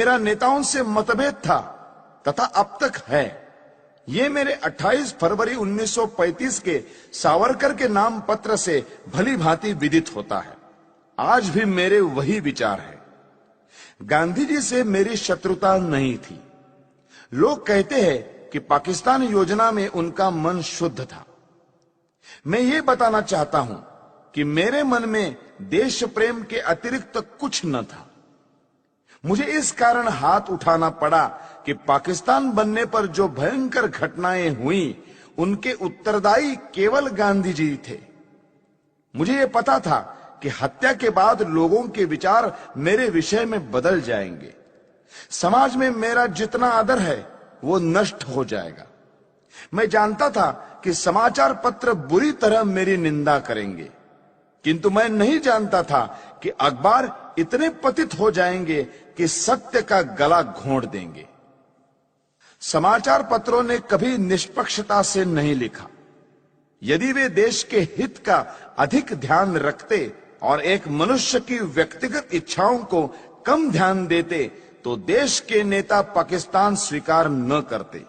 मेरा नेताओं से मतभेद था तथा अब तक है। ये मेरे 28 फरवरी 1935 के सावरकर के नाम पत्र से भली भांति विदित होता है। आज भी मेरे वही विचार है। गांधी जी से मेरी शत्रुता नहीं थी। लोग कहते हैं कि पाकिस्तान योजना में उनका मन शुद्ध था। मैं ये बताना चाहता हूं कि मेरे मन में देश प्रेम के अतिरिक्त कुछ न था। मुझे इस कारण हाथ उठाना पड़ा कि पाकिस्तान बनने पर जो भयंकर घटनाएं हुई उनके उत्तरदायी केवल गांधी जी थे। मुझे यह पता था कि हत्या के बाद लोगों के विचार मेरे विषय में बदल जाएंगे। समाज में मेरा जितना आदर है वो नष्ट हो जाएगा। मैं जानता था कि समाचार पत्र बुरी तरह मेरी निंदा करेंगे, किंतु मैं नहीं जानता था कि अखबार इतने पतित हो जाएंगे कि सत्य का गला घोंट देंगे। समाचार पत्रों ने कभी निष्पक्षता से नहीं लिखा। यदि वे देश के हित का अधिक ध्यान रखते और एक मनुष्य की व्यक्तिगत इच्छाओं को कम ध्यान देते तो देश के नेता पाकिस्तान स्वीकार न करते।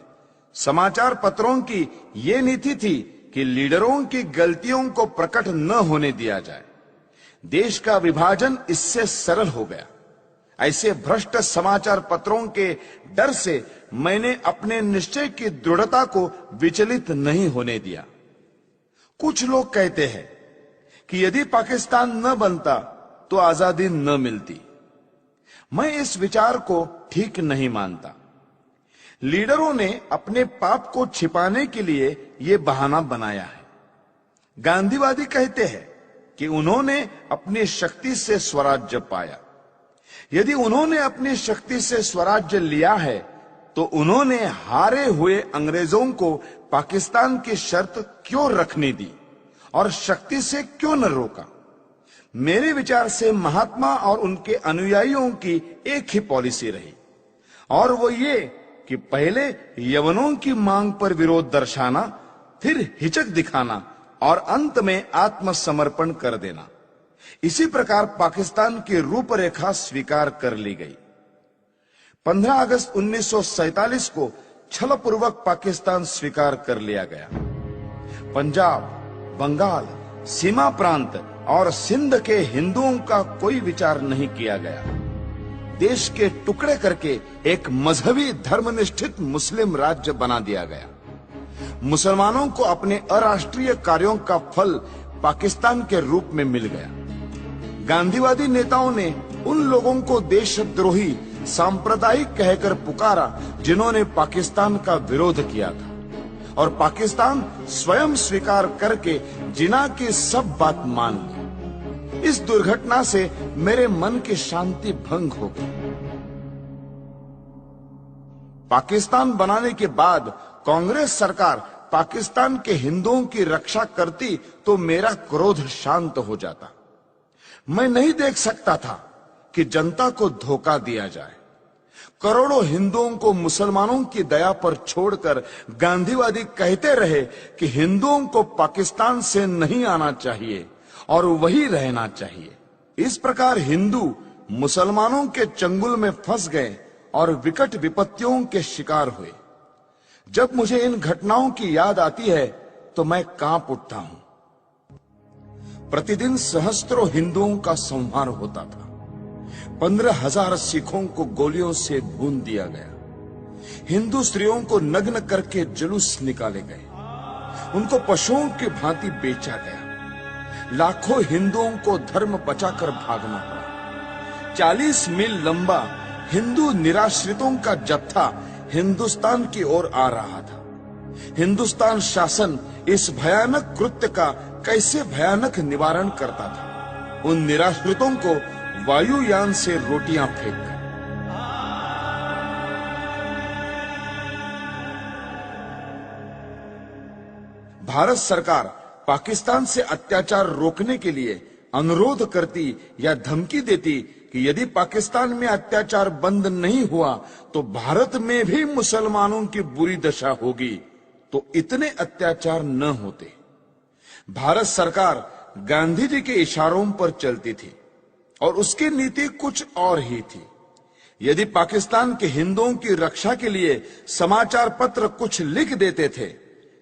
समाचार पत्रों की ये नीति थी कि लीडरों की गलतियों को प्रकट न होने दिया जाए। देश का विभाजन इससे सरल हो गया। ऐसे भ्रष्ट समाचार पत्रों के डर से मैंने अपने निश्चय की दृढ़ता को विचलित नहीं होने दिया। कुछ लोग कहते हैं कि यदि पाकिस्तान न बनता तो आजादी न मिलती। मैं इस विचार को ठीक नहीं मानता। लीडरों ने अपने पाप को छिपाने के लिए यह बहाना बनाया है। गांधीवादी कहते हैं कि उन्होंने अपनी शक्ति से स्वराज्य पाया। यदि उन्होंने अपनी शक्ति से स्वराज्य लिया है तो उन्होंने हारे हुए अंग्रेजों को पाकिस्तान की शर्त क्यों रखने दी और शक्ति से क्यों न रोका? मेरे विचार से महात्मा और उनके अनुयायियों की एक ही पॉलिसी रही, और वो ये कि पहले यवनों की मांग पर विरोध दर्शाना, फिर हिचक दिखाना और अंत में आत्मसमर्पण कर देना। इसी प्रकार पाकिस्तान की रूपरेखा स्वीकार कर ली गई। 15 अगस्त 1947 को छलपूर्वक पाकिस्तान स्वीकार कर लिया गया। पंजाब, बंगाल, सीमा प्रांत और सिंध के हिंदुओं का कोई विचार नहीं किया गया। देश के टुकड़े करके एक मजहबी धर्मनिष्ठित मुस्लिम राज्य बना दिया गया। मुसलमानों को अपने अराष्ट्रीय कार्यों का फल पाकिस्तान के रूप में मिल गया। गांधीवादी नेताओं ने उन लोगों को देशद्रोही सांप्रदायिक कहकर पुकारा जिन्होंने पाकिस्तान का विरोध किया था, और पाकिस्तान स्वयं स्वीकार करके जिन्ना की सब बात मान ली। इस दुर्घटना से मेरे मन की शांति भंग हो गई। पाकिस्तान बनाने के बाद कांग्रेस सरकार पाकिस्तान के हिंदुओं की रक्षा करती तो मेरा क्रोध शांत हो जाता। मैं नहीं देख सकता था कि जनता को धोखा दिया जाए। करोड़ों हिंदुओं को मुसलमानों की दया पर छोड़कर गांधीवादी कहते रहे कि हिंदुओं को पाकिस्तान से नहीं आना चाहिए और वही रहना चाहिए। इस प्रकार हिंदू मुसलमानों के चंगुल में फंस गए और विकट विपत्तियों के शिकार हुए। जब मुझे इन घटनाओं की याद आती है तो मैं कांप उठता हूं। प्रतिदिन सहस्त्रों हिंदुओं का संहार होता था। 15,000 सिखों को गोलियों से भून दिया गया। हिंदू स्त्रियों को नग्न करके जुलूस निकाले गए। उनको पशुओं की भांति बेचा गया। लाखों हिंदुओं को धर्म बचाकर भागना पड़ा। 40 मील लंबा हिंदू निराश्रितों का जत्था हिंदुस्तान की ओर आ रहा था। हिंदुस्तान शासन इस भयानक कृत्य का कैसे भयानक निवारण करता था? उन निराश्रितों को वायुयान से रोटियां फेंककर। भारत सरकार पाकिस्तान से अत्याचार रोकने के लिए अनुरोध करती या धमकी देती कि यदि पाकिस्तान में अत्याचार बंद नहीं हुआ तो भारत में भी मुसलमानों की बुरी दशा होगी, तो इतने अत्याचार न होते। भारत सरकार गांधी जी के इशारों पर चलती थी और उसकी नीति कुछ और ही थी। यदि पाकिस्तान के हिंदुओं की रक्षा के लिए समाचार पत्र कुछ लिख देते थे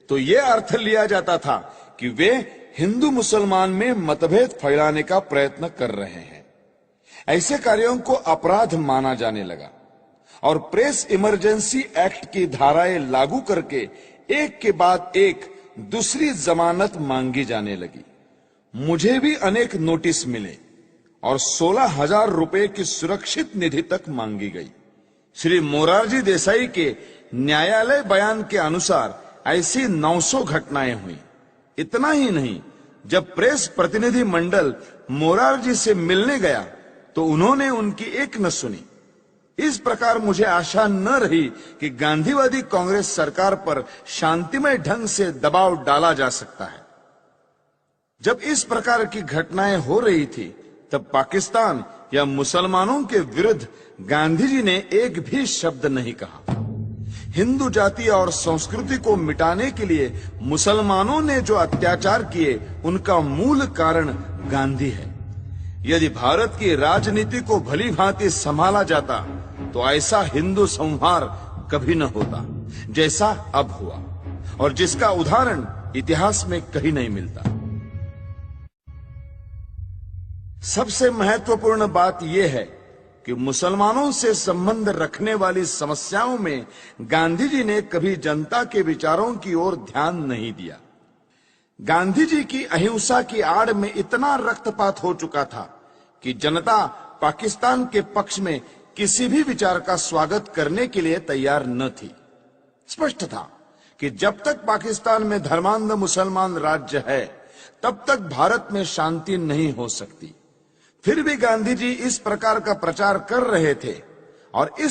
तो यह अर्थ लिया जाता था कि वे हिंदू मुसलमान में मतभेद फैलाने का प्रयत्न कर रहे हैं। ऐसे कार्यों को अपराध माना जाने लगा और प्रेस इमरजेंसी एक्ट की धाराएं लागू करके एक के बाद एक दूसरी जमानत मांगी जाने लगी। मुझे भी अनेक नोटिस मिले और 16,000 रुपए की सुरक्षित निधि तक मांगी गई। श्री मोरारजी देसाई के न्यायालय बयान के अनुसार ऐसी 900 घटनाएं हुई। इतना ही नहीं, जब प्रेस प्रतिनिधि मंडल मोरारजी से मिलने गया तो उन्होंने उनकी एक न सुनी। इस प्रकार मुझे आशा न रही कि गांधीवादी कांग्रेस सरकार पर शांतिमय ढंग से दबाव डाला जा सकता है। जब इस प्रकार की घटनाएं हो रही थी तब पाकिस्तान या मुसलमानों के विरुद्ध गांधी जी ने एक भी शब्द नहीं कहा। हिंदू जाति और संस्कृति को मिटाने के लिए मुसलमानों ने जो अत्याचार किए उनका मूल कारण गांधी है। यदि भारत की राजनीति को भली भांति संभाला जाता तो ऐसा हिंदू संहार कभी न होता जैसा अब हुआ, और जिसका उदाहरण इतिहास में कहीं नहीं मिलता। सबसे महत्वपूर्ण बात यह है कि मुसलमानों से संबंध रखने वाली समस्याओं में गांधी जी ने कभी जनता के विचारों की ओर ध्यान नहीं दिया। गांधी जी की अहिंसा की आड़ में इतना रक्तपात हो चुका था कि जनता पाकिस्तान के पक्ष में किसी भी विचार का स्वागत करने के लिए तैयार न थी। स्पष्ट था कि जब तक पाकिस्तान में धर्मांध मुसलमान राज्य है तब तक भारत में शांति नहीं हो सकती। फिर भी गांधी जी इस प्रकार का प्रचार कर रहे थे और इस